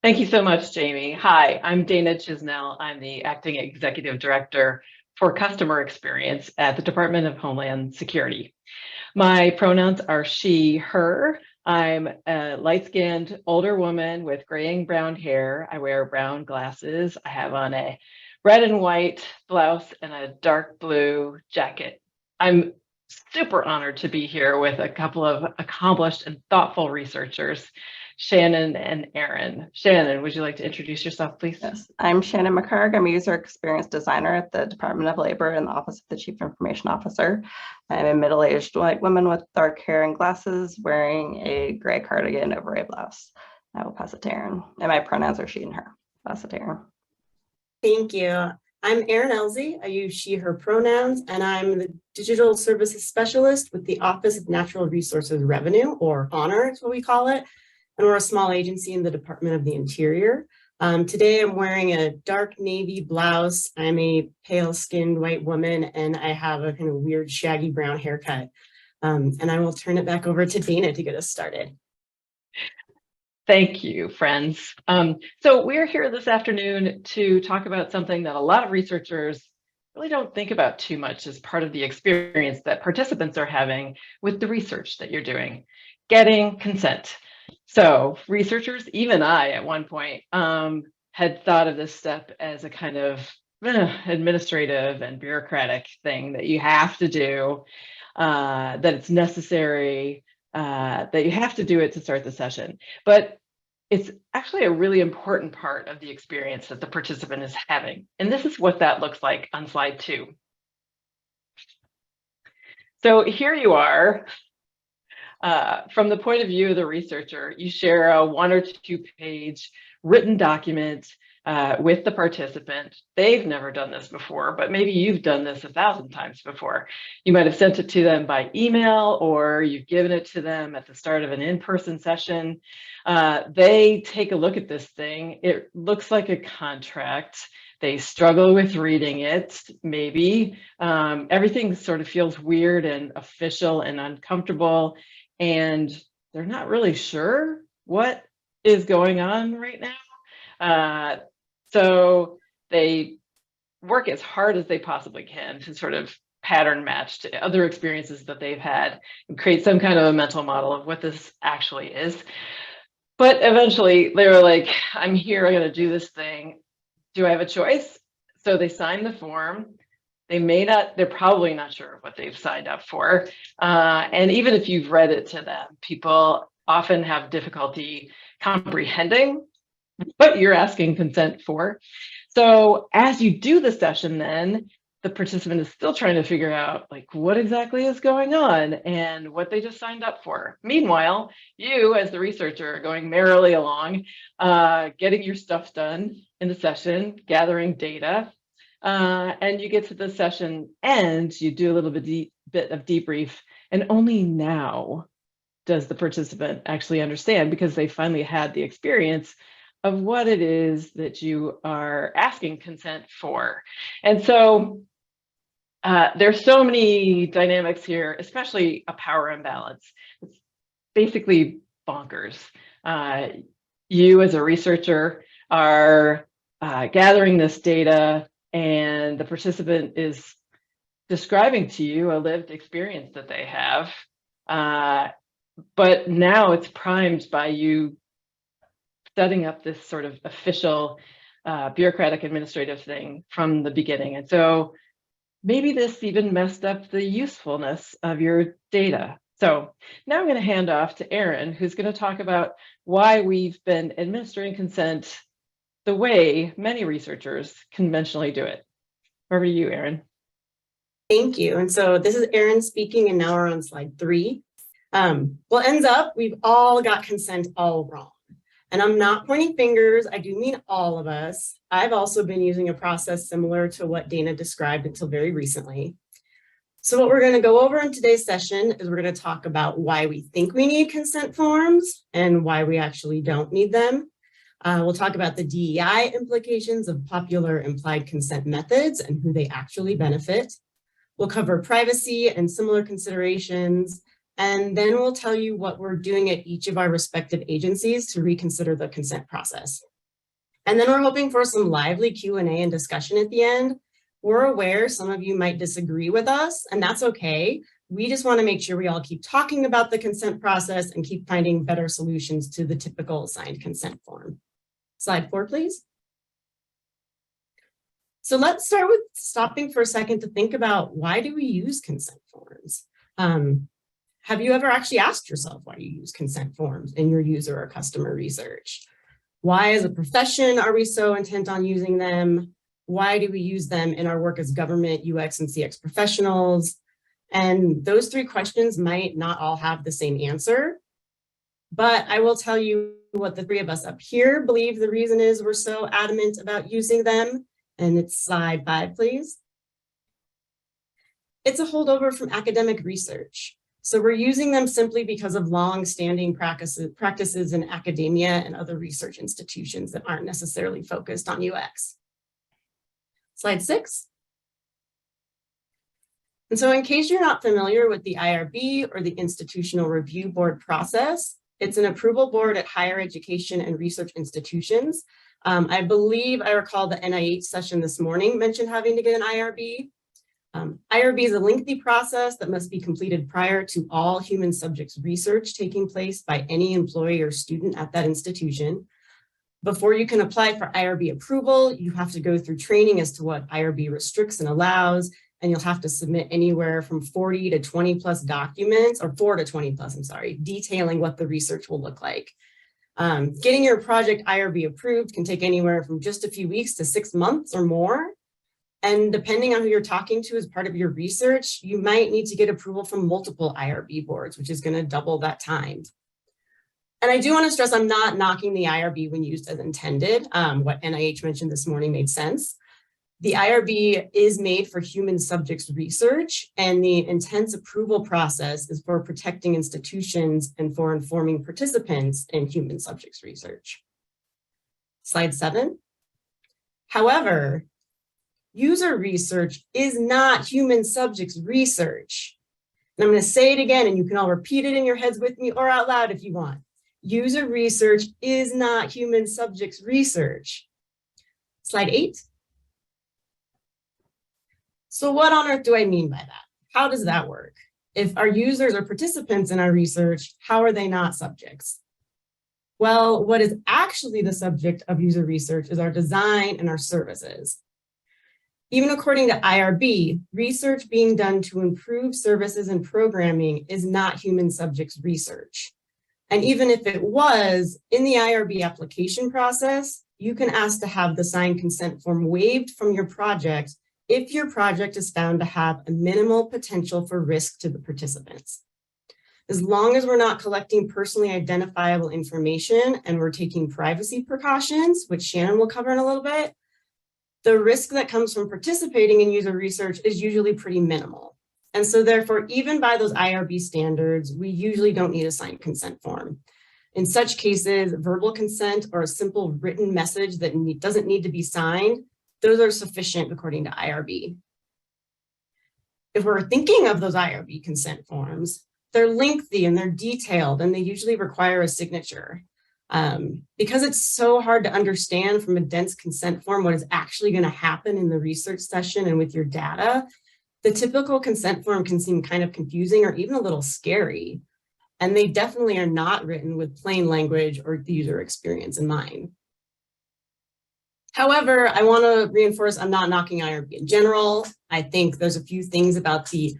Thank you so much, Jamie. Hi, I'm Dana Chisnell. I'm the Acting Executive Director for Customer Experience at the Department of Homeland Security. My pronouns are she, her. I'm a light-skinned older woman with graying brown hair. I wear brown glasses. I have on a red and white blouse and a dark blue jacket. I'm super honored to be here with a couple of accomplished and thoughtful researchers, Shannon and Erin. Shannon, would you like to introduce yourself, please? Yes, I'm Shannon McCarg. I'm a user experience designer at the Department of Labor in the Office of the Chief Information Officer. I'm a middle-aged white woman with dark hair and glasses wearing a gray cardigan over a blouse. I will pass it to Erin. And my pronouns are she and her. Pass it to Erin. Thank you. I'm Erin Elsie. I use she, her pronouns, and I'm the Digital Services Specialist with the Office of Natural Resources Revenue, or HONOR is what we call it. And we're a small agency in the Department of the Interior. Today I'm wearing a dark navy blouse. I'm a pale-skinned white woman, and I have a kind of weird shaggy brown haircut. And I will turn it back over to Dana to get us started. Thank you, friends. So we're here this afternoon to talk about something that a lot of researchers really don't think about too much as part of the experience that participants are having with the research that you're doing, getting consent. So researchers, even I at one point, had thought of this step as a kind of administrative and bureaucratic thing that you have to do, that it's necessary, that you have to do it to start the session. But it's actually a really important part of the experience that the participant is having. And this is what that looks like on slide 2. So here you are. From the point of view of the researcher, you share a 1 or 2 page written document with the participant. They've never done this before, but maybe you've done this 1,000 times before. You might have sent it to them by email, or you've given it to them at the start of an in-person session. They take a look at this thing. It looks like a contract. They struggle with reading it, maybe. Everything sort of feels weird and official and uncomfortable, and they're not really sure what is going on right now. So they work as hard as they possibly can to sort of pattern match to other experiences that they've had and create some kind of a mental model of what this actually is. But eventually they were like, I'm here, I'm gonna do this thing. Do I have a choice? So they sign the form. They're probably not sure what they've signed up for. And even if you've read it to them, people often have difficulty comprehending what you're asking consent for. So as you do the session, then the participant is still trying to figure out like what exactly is going on and what they just signed up for. Meanwhile, you as the researcher are going merrily along, getting your stuff done in the session, gathering data, and you get to the session end, you do a little bit of debrief, and only now does the participant actually understand, because they finally had the experience of what it is that you are asking consent for. And so there's so many dynamics here, especially a power imbalance. It's basically bonkers. You as a researcher are gathering this data, and the participant is describing to you a lived experience that they have. But now it's primed by you setting up this sort of official bureaucratic administrative thing from the beginning. And so maybe this even messed up the usefulness of your data. So now I'm going to hand off to Erin, who's going to talk about why we've been administering consent the way many researchers conventionally do it. Over to you, Erin. Thank you. And so this is Erin speaking, and now we're on slide 3. Well, ends up, we've all got consent all wrong. And I'm not pointing fingers. I do mean all of us. I've also been using a process similar to what Dana described until very recently. So what we're going to go over in today's session is we're going to talk about why we think we need consent forms and why we actually don't need them. We'll talk about the DEI implications of popular implied consent methods and who they actually benefit. We'll cover privacy and similar considerations. and then we'll tell you what we're doing at each of our respective agencies to reconsider the consent process. And then we're hoping for some lively Q&A and discussion at the end. We're aware some of you might disagree with us, and that's okay. We just want to make sure we all keep talking about the consent process and keep finding better solutions to the typical assigned consent form. Slide 4, please. So let's start with stopping for a second to think about, why do we use consent forms? Have you ever actually asked yourself why you use consent forms in your user or customer research? Why as a profession are we so intent on using them? Why do we use them in our work as government, UX, and CX professionals? And those 3 questions might not all have the same answer, but I will tell you what the 3 of us up here believe the reason is we're so adamant about using them. And it's slide 5, please. It's a holdover from academic research. So we're using them simply because of long-standing practices in academia and other research institutions that aren't necessarily focused on UX. Slide 6. And so in case you're not familiar with the IRB or the Institutional Review Board process, it's an approval board at higher education and research institutions. I believe I recall the NIH session this morning mentioned having to get an IRB. IRB is a lengthy process that must be completed prior to all human subjects research taking place by any employee or student at that institution. Before you can apply for IRB approval, you have to go through training as to what IRB restricts and allows, and you'll have to submit anywhere from 40 to 20 plus documents, or 4 to 20 plus, I'm sorry, detailing what the research will look like. Getting your project IRB approved can take anywhere from just a few weeks to 6 months or more. And depending on who you're talking to as part of your research, you might need to get approval from multiple IRB boards, which is going to double that time. And I do want to stress, I'm not knocking the IRB when used as intended. What NIH mentioned this morning made sense. The IRB is made for human subjects research, and the intense approval process is for protecting institutions and for informing participants in human subjects research. Slide 7. However, user research is not human subjects research. And I'm going to say it again, and you can all repeat it in your heads with me or out loud if you want. User research is not human subjects research. Slide 8. So what on earth do I mean by that? How does that work? If our users are participants in our research, how are they not subjects? Well, what is actually the subject of user research is our design and our services. Even according to IRB, research being done to improve services and programming is not human subjects research. And even if it was, in the IRB application process, you can ask to have the signed consent form waived from your project if your project is found to have a minimal potential for risk to the participants. As long as we're not collecting personally identifiable information and we're taking privacy precautions, which Shannon will cover in a little bit, the risk that comes from participating in user research is usually pretty minimal. And so therefore, even by those IRB standards, we usually don't need a signed consent form. In such cases, verbal consent or a simple written message that doesn't need to be signed, those are sufficient according to IRB. If we're thinking of those IRB consent forms, they're lengthy and they're detailed and they usually require a signature. Because it's so hard to understand from a dense consent form what is actually going to happen in the research session and with your data, the typical consent form can seem kind of confusing or even a little scary. And they definitely are not written with plain language or the user experience in mind. However, I want to reinforce I'm not knocking IRB in general. I think there's a few things about the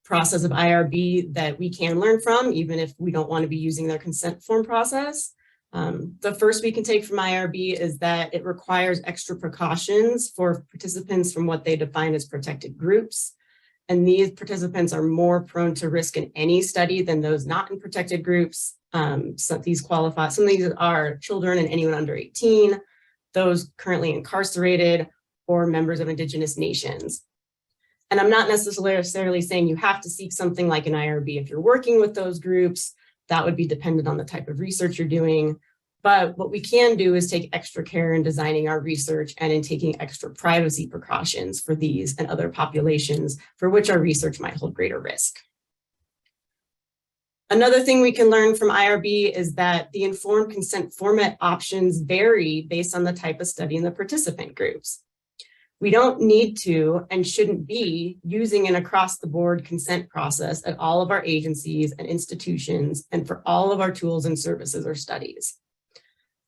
process of IRB that we can learn from, even if we don't want to be using their consent form process. The first we can take from IRB is that it requires extra precautions for participants from what they define as protected groups. And these participants are more prone to risk in any study than those not in protected groups. So these qualify, some of these are children and anyone under 18, those currently incarcerated, or members of Indigenous nations. And I'm not necessarily saying you have to seek something like an IRB if you're working with those groups. That would be dependent on the type of research you're doing. But what we can do is take extra care in designing our research and in taking extra privacy precautions for these and other populations for which our research might hold greater risk. Another thing we can learn from IRB is that the informed consent format options vary based on the type of study and the participant groups. We don't need to and shouldn't be using an across-the-board consent process at all of our agencies and institutions and for all of our tools and services or studies.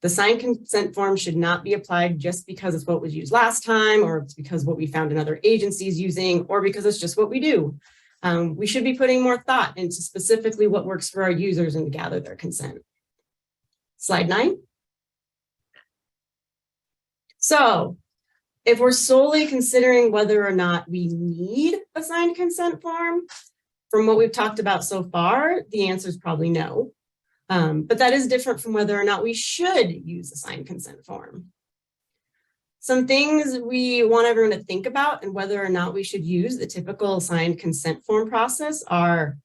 The signed consent form should not be applied just because it's what was used last time, or it's because what we found in other agencies using, or because it's just what we do. We should be putting more thought into specifically what works for our users and to gather their consent. Slide 9. So if we're solely considering whether or not we need a signed consent form, from what we've talked about so far, the answer is probably no. But that is different from whether or not we should use a signed consent form. Some things we want everyone to think about and whether or not we should use the typical signed consent form process are,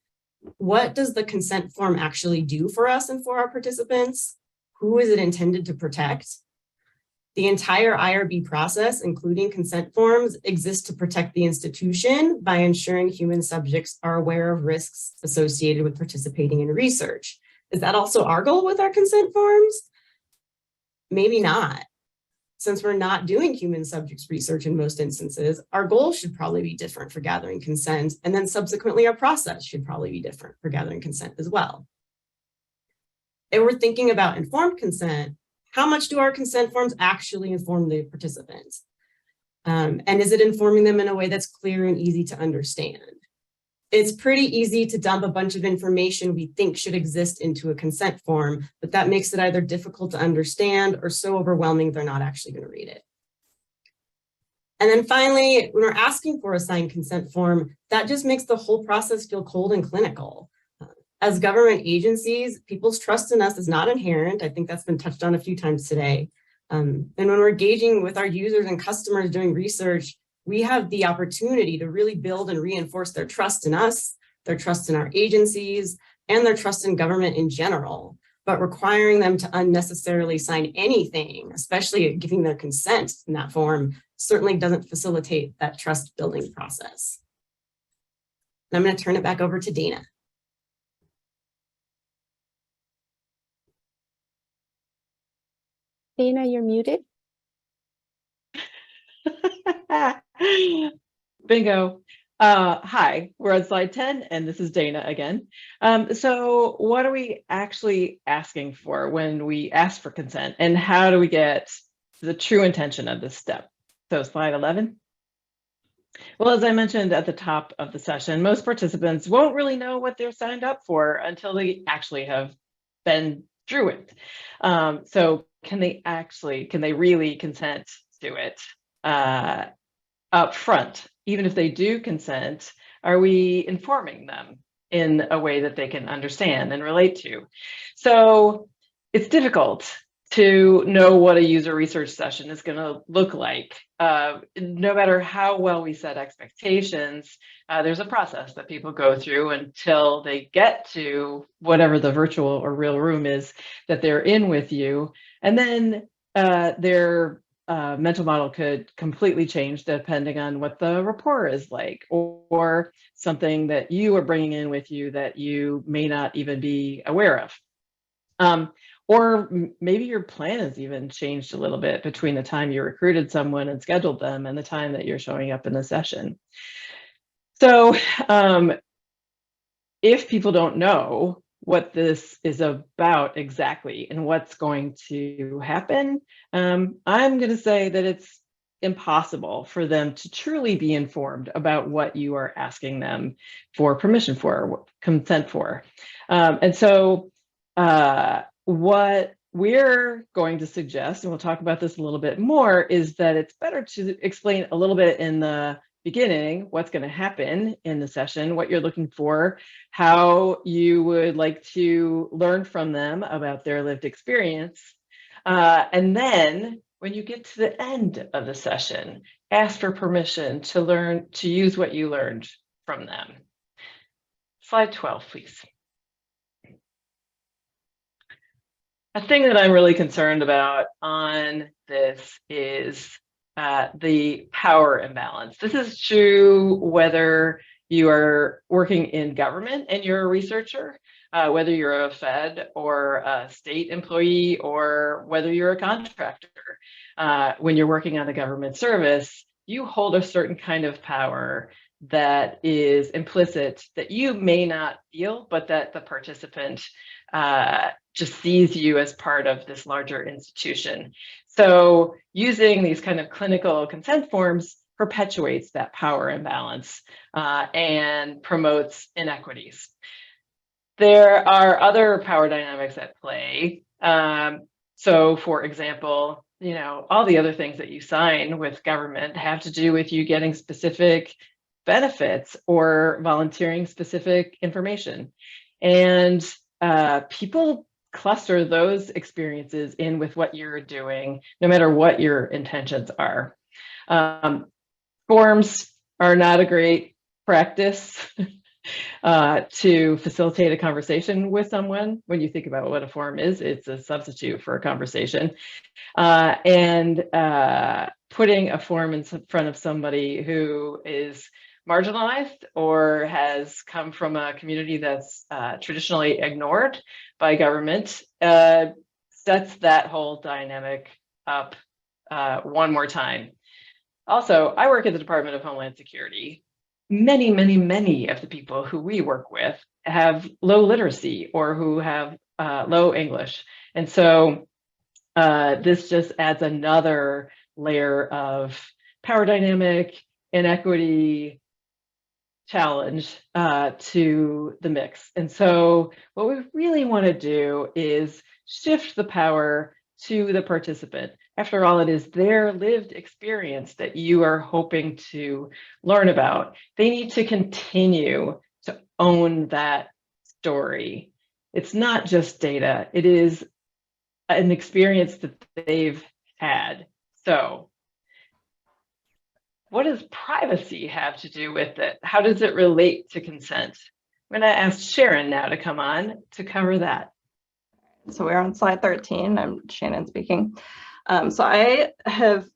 what does the consent form actually do for us and for our participants? Who is it intended to protect? The entire IRB process, including consent forms, exists to protect the institution by ensuring human subjects are aware of risks associated with participating in research. Is that also our goal with our consent forms? Maybe not. Since we're not doing human subjects research in most instances, our goal should probably be different for gathering consent, and then subsequently our process should probably be different for gathering consent as well. If we're thinking about informed consent, how much do our consent forms actually inform the participants? And is it informing them in a way that's clear and easy to understand? It's pretty easy to dump a bunch of information we think should exist into a consent form, but that makes it either difficult to understand or so overwhelming they're not actually going to read it. And then finally, when we're asking for a signed consent form, that just makes the whole process feel cold and clinical. As government agencies, people's trust in us is not inherent. I think that's been touched on a few times today. And when we're engaging with our users and customers doing research, we have the opportunity to really build and reinforce their trust in us, their trust in our agencies, and their trust in government in general. But requiring them to unnecessarily sign anything, especially giving their consent in that form, certainly doesn't facilitate that trust building process. And I'm going to turn it back over to Dana. Dana, you're muted. Bingo. Hi, we're on slide 10, and this is Dana again. So what are we actually asking for when we ask for consent, and how do we get the true intention of this step? So slide 11. Well, as I mentioned at the top of the session, most participants won't really know what they're signed up for until they actually have been through it. So can they really consent to it up front? Even if they do consent, are we informing them in a way that they can understand and relate to? So it's difficult to know what a user research session is going to look like. No matter how well we set expectations, there's a process that people go through until they get to whatever the virtual or real room is that they're in with you. And then their mental model could completely change depending on what the rapport is like, or something that you are bringing in with you that you may not even be aware of. Or maybe your plan has even changed a little bit between the time you recruited someone and scheduled them and the time that you're showing up in the session. So if people don't know what this is about exactly and what's going to happen, I'm going to say that it's impossible for them to truly be informed about what you are asking them for permission for, consent for. And so what we're going to suggest, and we'll talk about this a little bit more, is that it's better to explain a little bit in the beginning what's going to happen in the session, what you're looking for, how you would like to learn from them about their lived experience. And then when you get to the end of the session, ask for permission to use what you learned from them. Slide 12, please. A thing that I'm really concerned about on this is the power imbalance. This is true whether you are working in government and you're a researcher, whether you're a Fed or a state employee or whether you're a contractor. When you're working on a government service, you hold a certain kind of power that is implicit that you may not feel, but that the participant just sees you as part of this larger institution. So using these kind of clinical consent forms perpetuates that power imbalance and promotes inequities. There are other power dynamics at play. So for example, all the other things that you sign with government have to do with you getting specific benefits or volunteering specific information. And people cluster those experiences in with what you're doing, no matter what your intentions are. Forms are not a great practice to facilitate a conversation with someone. When you think about what a form is, it's a substitute for a conversation. And putting a form in front of somebody who is marginalized or has come from a community that's traditionally ignored by government sets that whole dynamic up one more time. Also, I work at the Department of Homeland Security. Many, many, many of the people who we work with have low literacy or who have low English. And so this just adds another layer of power dynamic, inequity, challenge to the mix. And so what we really want to do is shift the power to the participant. After all, it is their lived experience that you are hoping to learn about. They need to continue to own that story. It's not just data, it is an experience that they've had. So what does privacy have to do with it? How does it relate to consent? I'm going to ask Sharon now to come on to cover that. So we're on slide 13. I'm Shannon speaking. So I have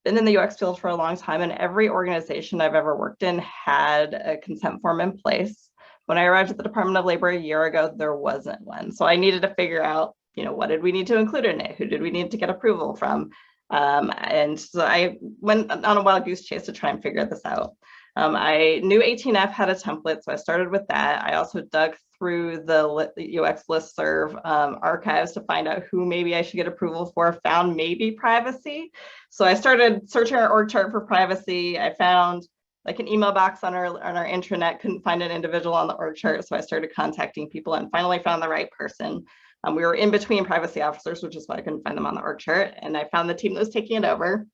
been in the UX field for a long time, and every organization I've ever worked in had a consent form in place. When I arrived at the Department of Labor a year ago, there wasn't one. So I needed to figure out, what did we need to include in it? Who did we need to get approval from? And so I went on a wild goose chase to try and figure this out. I knew 18F had a template, so I started with that. I also dug through the UX listserv archives to find out who maybe I should get approval for, found maybe privacy. So I started searching our org chart for privacy. I found like an email box on our intranet, couldn't find an individual on the org chart. So I started contacting people and finally found the right person. We were in between privacy officers, which is why I couldn't find them on the org chart. And I found the team that was taking it over,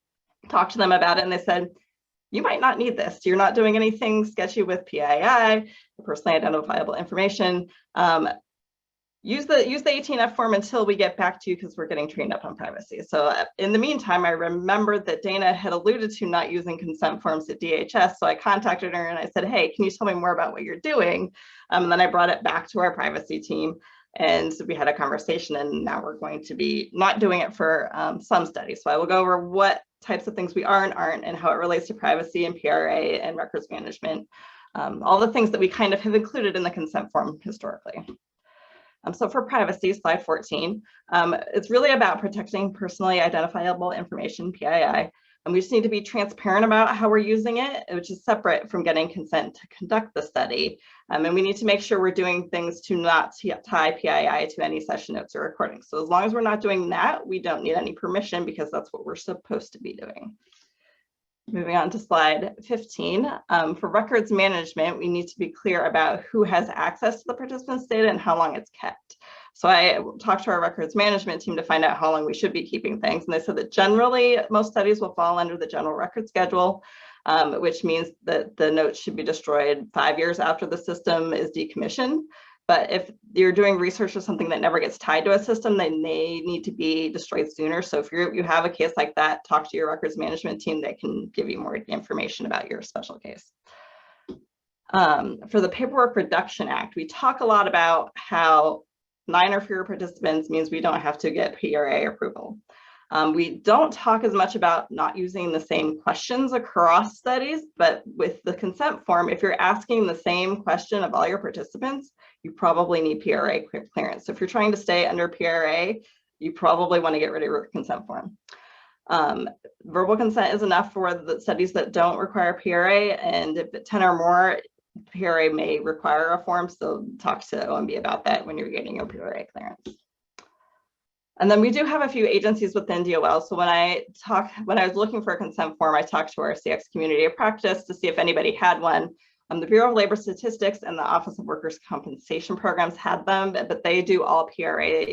talked to them about it, and they said, you might not need this. You're not doing anything sketchy with PII, personally identifiable information. Use the 18F form until we get back to you because we're getting trained up on privacy. So in the meantime, I remembered that Dana had alluded to not using consent forms at DHS. So I contacted her and I said, hey, can you tell me more about what you're doing? And then I brought it back to our privacy team. And we had a conversation, and now we're going to be not doing it for some studies. So I will go over what types of things we are and aren't, and how it relates to privacy and PRA and records management, all the things that we kind of have included in the consent form historically. So for privacy, slide 14, it's really about protecting personally identifiable information, PII. And we just need to be transparent about how we're using it, which is separate from getting consent to conduct the study. And we need to make sure we're doing things to not tie PII to any session notes or recordings. So as long as we're not doing that, we don't need any permission because that's what we're supposed to be doing. Moving on to slide 15. For records management, we need to be clear about who has access to the participants' data and how long it's kept. So I talked to our records management team to find out how long we should be keeping things. And they said that generally most studies will fall under the general record schedule, which means that the notes should be destroyed 5 years after the system is decommissioned. But if you're doing research or something that never gets tied to a system, they may need to be destroyed sooner. So if you have a case like that, talk to your records management team. They can give you more information about your special case. For the Paperwork Reduction Act, we talk a lot about how 9 or fewer participants means we don't have to get PRA approval. We don't talk as much about not using the same questions across studies, but with the consent form, if you're asking the same question of all your participants, you probably need PRA clearance. So if you're trying to stay under PRA, you probably want to get rid of your consent form. Verbal consent is enough for the studies that don't require PRA, and if it's 10 or more, PRA may require a form, so talk to OMB about that when you're getting your PRA clearance. And then we do have a few agencies within DOL. So when I was looking for a consent form, I talked to our CX community of practice to see if anybody had one. The Bureau of Labor Statistics and the Office of Workers' Compensation Programs had them, but they do all PRA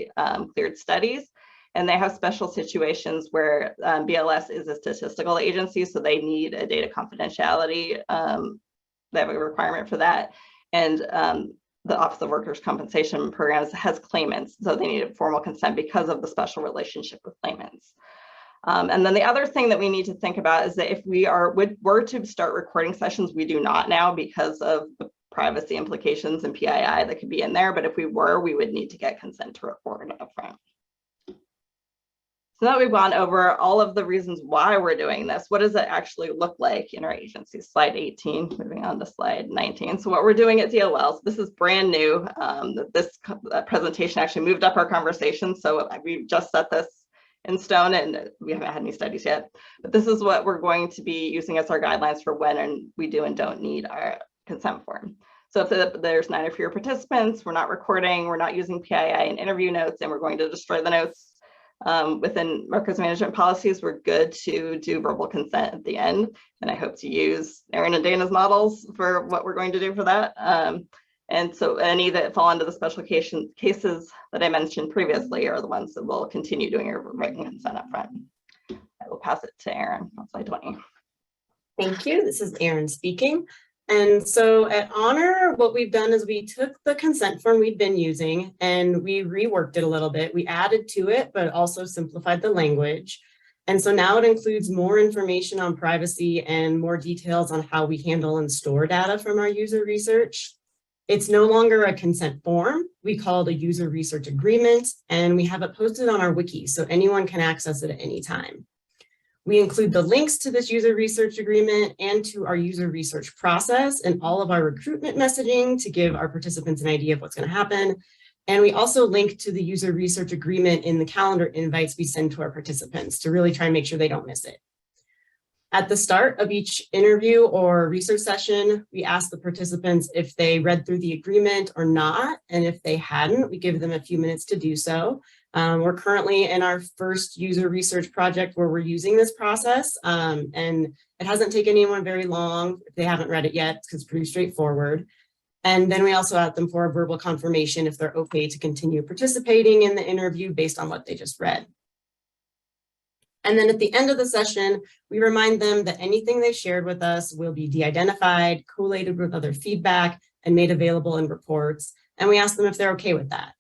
cleared studies. And they have special situations where BLS is a statistical agency, so they need a data confidentiality. They have a requirement for that. And the Office of Workers' Compensation Programs has claimants, so they need a formal consent because of the special relationship with claimants. And then the other thing that we need to think about is that if we were to start recording sessions, we do not now because of the privacy implications and PII that could be in there. But if we were, we would need to get consent to record upfront. So now we've gone over all of the reasons why we're doing this. What does it actually look like in our agency? Slide 18, moving on to slide 19. So what we're doing at DOL, so this is brand new. This presentation actually moved up our conversation. So we've just set this in stone and we haven't had any studies yet. But this is what we're going to be using as our guidelines for when we do and don't need our consent form. So if there's 9 or fewer participants, we're not recording, we're not using PII and interview notes, and we're going to destroy the notes. Within records management policies, we're good to do verbal consent at the end. And I hope to use Erin and Dana's models for what we're going to do for that. And so any that fall into the special cases that I mentioned previously are the ones that will continue doing your written consent up front. I will pass it to Erin on slide 20. Thank you. This is Erin speaking. And so at Honor, what we've done is we took the consent form we'd been using and we reworked it a little bit. We added to it, but also simplified the language. And so now it includes more information on privacy and more details on how we handle and store data from our user research. It's no longer a consent form. We call it a user research agreement, and we have it posted on our wiki so anyone can access it at any time. We include the links to this user research agreement and to our user research process and all of our recruitment messaging to give our participants an idea of what's going to happen. And we also link to the user research agreement in the calendar invites we send to our participants to really try and make sure they don't miss it. At the start of each interview or research session, we ask the participants if they read through the agreement or not. And if they hadn't, we give them a few minutes to do so. We're currently in our first user research project where we're using this process, and it hasn't taken anyone very long. If they haven't read it yet, because it's pretty straightforward. And then we also ask them for a verbal confirmation if they're okay to continue participating in the interview based on what they just read. And then at the end of the session, we remind them that anything they shared with us will be de-identified, collated with other feedback, and made available in reports. And we ask them if they're okay with that.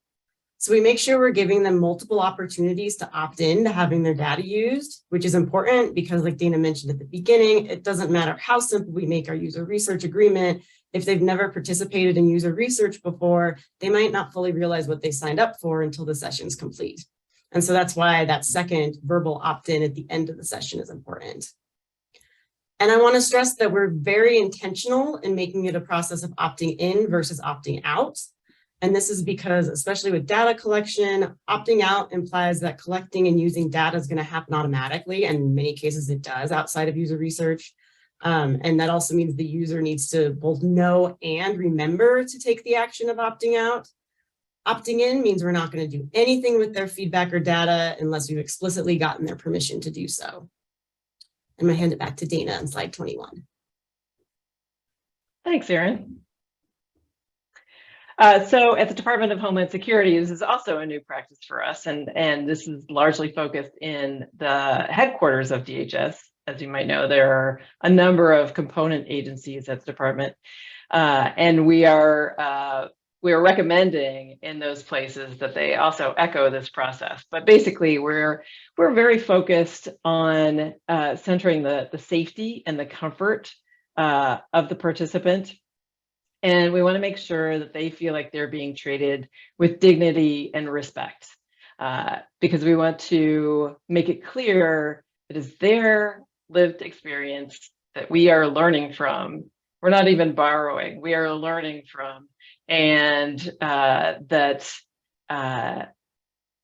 So we make sure we're giving them multiple opportunities to opt in to having their data used, which is important because, like Dana mentioned at the beginning, it doesn't matter how simple we make our user research agreement. If they've never participated in user research before, they might not fully realize what they signed up for until the session's complete. And so that's why that second verbal opt-in at the end of the session is important. And I want to stress that we're very intentional in making it a process of opting in versus opting out. And this is because, especially with data collection, opting out implies that collecting and using data is going to happen automatically. And in many cases, it does outside of user research. And that also means the user needs to both know and remember to take the action of opting out. Opting in means we're not going to do anything with their feedback or data unless we've explicitly gotten their permission to do so. I'm going to hand it back to Dana on slide 21. Thanks, Erin. So at the Department of Homeland Security, this is also a new practice for us, and this is largely focused in the headquarters of DHS. As you might know, there are a number of component agencies at the department, and we are recommending in those places that they also echo this process. But basically, we're very focused on centering the safety and the comfort of the participant. And we want to make sure that they feel like they're being treated with dignity and respect, because we want to make it clear it is their lived experience that we are learning from. We're not even borrowing, we are learning from. and that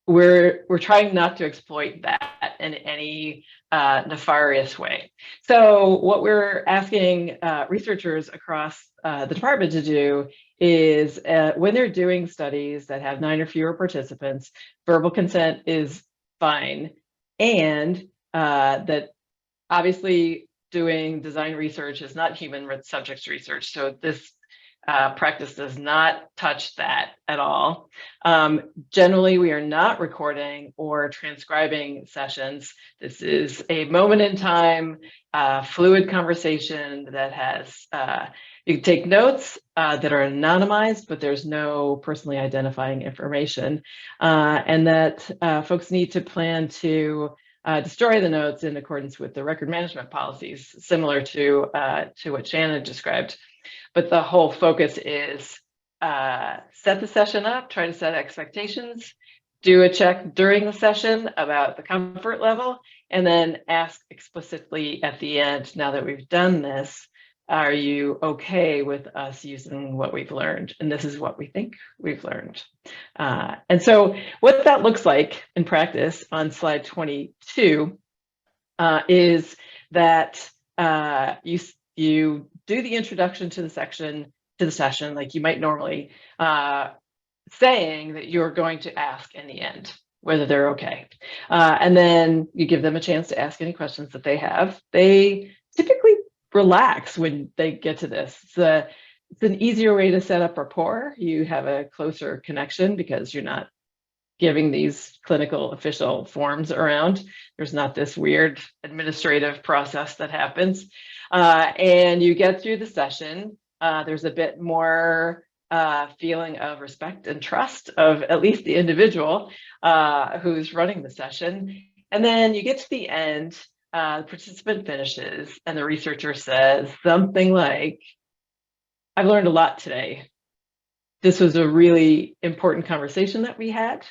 we're trying not to exploit that in any nefarious way. So what we're asking researchers across the department to do is when they're doing studies that have 9 or fewer participants, verbal consent is fine, and that obviously doing design research is not human subjects research. So this practice does not touch that at all. Generally, we are not recording or transcribing sessions. This is a moment in time, fluid conversation that has, you can take notes that are anonymized, but there's no personally identifying information, and that folks need to plan to destroy the notes in accordance with the record management policies, similar to what Shannon described. But the whole focus is set the session up, try to set expectations, do a check during the session about the comfort level, and then ask explicitly at the end, now that we've done this, are you okay with us using what we've learned? And this is what we think we've learned. And so what that looks like in practice on slide 22 is that you do the introduction to the session like you might normally, saying that you're going to ask in the end whether they're okay. And then you give them a chance to ask any questions that they have. They typically relax when they get to this. It's an easier way to set up rapport. You have a closer connection because you're not giving these clinical official forms around. There's not this weird administrative process that happens. And you get through the session. There's a bit more feeling of respect and trust of at least the individual who's running the session. And then you get to the end, the participant finishes, and the researcher says something like, I've learned a lot today. This was a really important conversation that we had.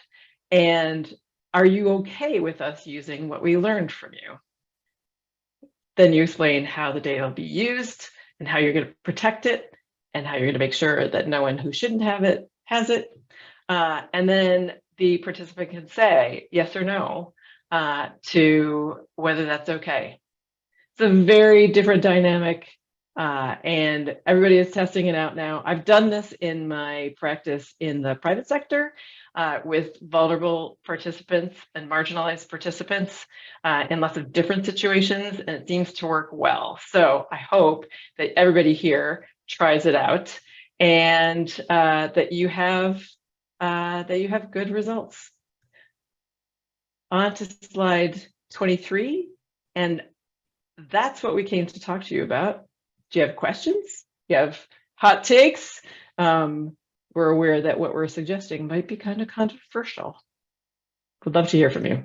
And are you okay with us using what we learned from you? Then you explain how the data will be used and how you're going to protect it and how you're going to make sure that no one who shouldn't have it has it. And then the participant can say yes or no to whether that's okay. It's a very different dynamic, and everybody is testing it out now. I've done this in my practice in the private sector with vulnerable participants and marginalized participants in lots of different situations, and it seems to work well. So I hope that everybody here tries it out and that you have good results. On to slide 23, and that's what we came to talk to you about. Do you have questions? Do you have hot takes? We're aware that what we're suggesting might be kind of controversial. Would love to hear from you.